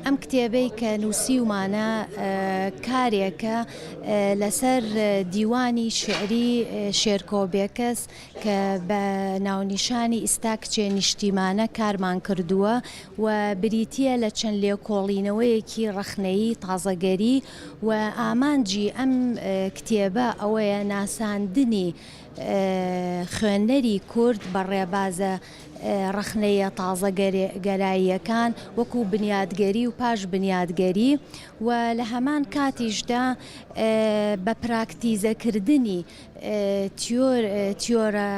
ئەم کتێبەی کە نووسیومانە کارێکە لەسەر دیوانی شعری شێرکۆبێکەس کە بە ناونیشانی ئیستا کچێ نیشتیمانە کارمان کردووە و بریتیە لە چەند لێکۆڵینەوەیەکی ڕەخنەیی تازەگەری و ئامانجی ئەم کتێبە ئەوەیە ناساندنی خوێندنەری کورد بە ڕێبازە ڕەخنەیە تازەگەراییەکان وەکو بنیادگەری و پاش بنیادگەری و لە هەمان کاتیشدا بە پراکتیزەکردنی تیۆرە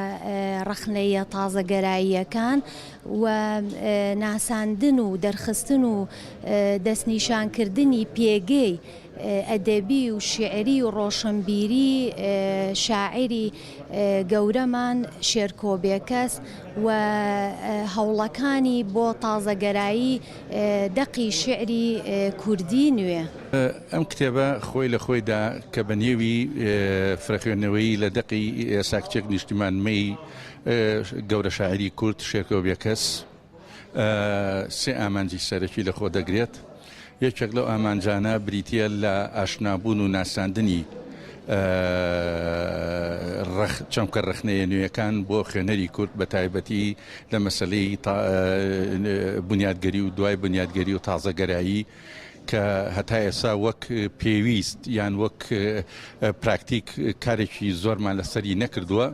ڕەخنەیە تازەگەراییەکان و ناساندن و دەرخستن و دەستنیشانکردنی پێگەی ئەدەبی و شعری و ڕۆشنبیری شاعری گەورەمان شێرکۆبێکەس و هەوڵەکانی بۆ تازەگەرایی دەقی شعری کوردی نوێ. ئەم کتێبە خۆی لە خۆیدا کە بە نێوی فرەخوێنەوەی لە دەقی ساکچێک نیشتیمانمەی گەورە شاعری کورد شێرکۆبێکەس سێ ئامانجی سەرەکی لە خۆ دەگرێت. یەکێک لەو ئامانجانە بریتیە لە ئاشنابوون و ناساندنی چەمکە ڕەخنەیە نوێیەکان بۆ خوێنەری کورد بە تایبەتی لە مەسەلەی بنیادگەری و دوای بنیادگەری و تازەگەرایی کە هەتا ئێسا وەک پێویست یان وەک پراکتیک کارێکی زۆرمان لەسەری نەکردووە.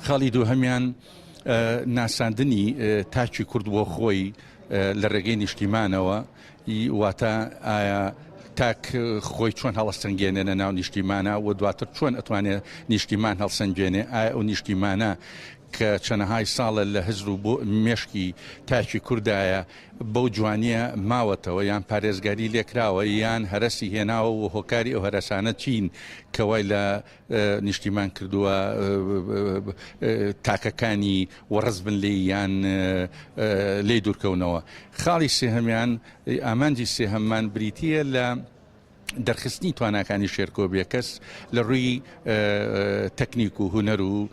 خاڵی دووهەمیان ناساندنی تاچی کورد بۆ خۆی لە ڕێگەی نیشتیمانەوە واتە ئایا تاک خۆی چۆن هەڵسەنگێنێنە ناو نیشتیمانە و دواتر چۆن ئەتوانێت نیشتیمان هەڵسەنگێنێ ئایا ئەو نیشتیمانە کە چەنەهای ساڵە لە هزر و بۆ مێشکی تاکی کوردایە بەو جوانیە ماوەتەوە یان پارێزگاری لێکراوە یان هەرسی هێناوە و هۆکاری ئەو هەرسانە چین کەوای لە نیشتیمان کردووە تاکەکانی وەڕز بن لێ یان لێ دوورکەونەوە. خاڵی سێهەمیان ئامانجی سێهەممان بریتیە لە دەرخستنی تواناکانی شێرکۆبێکەس لە ڕووی تەکنیک و هونەر و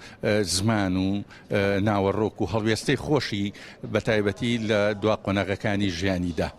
زمان و ناوەڕۆک و هەڵوێستەی خۆشی بە تایبەتی لە دوا قۆناغەکانی ژیانیدا.